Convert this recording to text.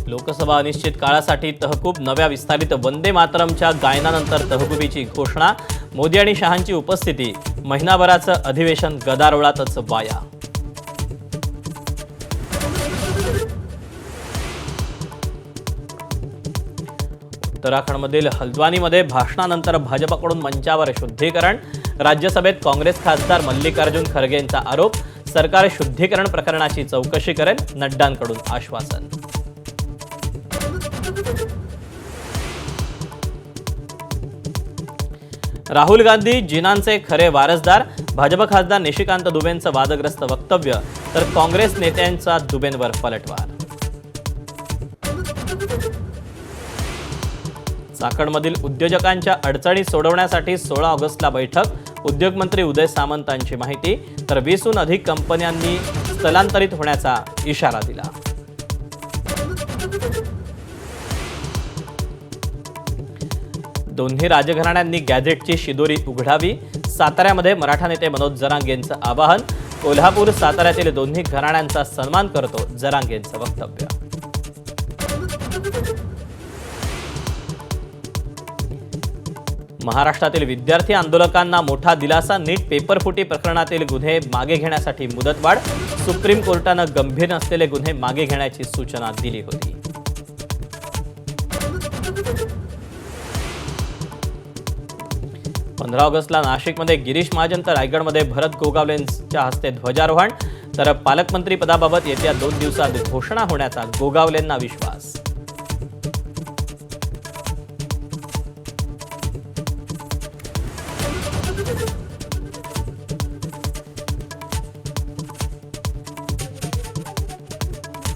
लोकसभा अनिश्चित काळासाठी तहकूब, नव्या विस्तारित वंदे मातरमच्या गायनानंतर तहकुबीची घोषणा, मोदी आणि शहांची उपस्थिती, महिनाभराचं अधिवेशन गदारोळातच वाया. उत्तराखंडमधील हल्द्वानीमध्ये भाषणानंतर भाजपकडून मंचावर शुद्धीकरण, राज्यसभेत काँग्रेस खासदार मल्लिकार्जुन खरगेंचा आरोप, सरकार शुद्धीकरण प्रकरणाची चौकशी करेल, नड्डांकडून आश्वासन. राहुल गांधी जिनांचे खरे वारसदार, भाजप खासदार निशिकांत दुबेंचं वादग्रस्त वक्तव्य, तर काँग्रेस नेत्यांचा दुबेंवर पलटवार. चाकणमधील उद्योजकांच्या अडचणी सोडवण्यासाठी 16 ऑगस्टला बैठक, उद्योगमंत्री उदय सामंतांची माहिती, तर 20हून अधिक कंपन्यांनी स्थलांतरित होण्याचा इशारा दिला. दोन्ही राजघराण्यांनी गॅझेटची शिदोरी उघडावी, साताऱ्यामध्ये मराठा नेते मनोज जरांगेंचं आवाहन, कोल्हापूर साताऱ्यातील दोन्ही घराण्यांचा सन्मान करतो, जरांगेंचं वक्तव्य. महाराष्ट्रातील विद्यार्थी आंदोलकांना मोठा दिलासा, नीट पेपरफुटी प्रकरणातील गुन्हे मागे घेण्यासाठी मुदतवाढ, सुप्रीम कोर्टानं गंभीर नसलेले गुन्हे मागे घेण्याची सूचना दिली होती. पंधरा ऑगस्टला नाशिकमध्ये गिरीश महाजन, तर रायगडमध्ये भरत गोगावलेंच्या हस्ते ध्वजारोहण, तर पालकमंत्री पदाबाबत येत्या 2 दिवसात घोषणा होण्याचा गोगावलेंना विश्वास.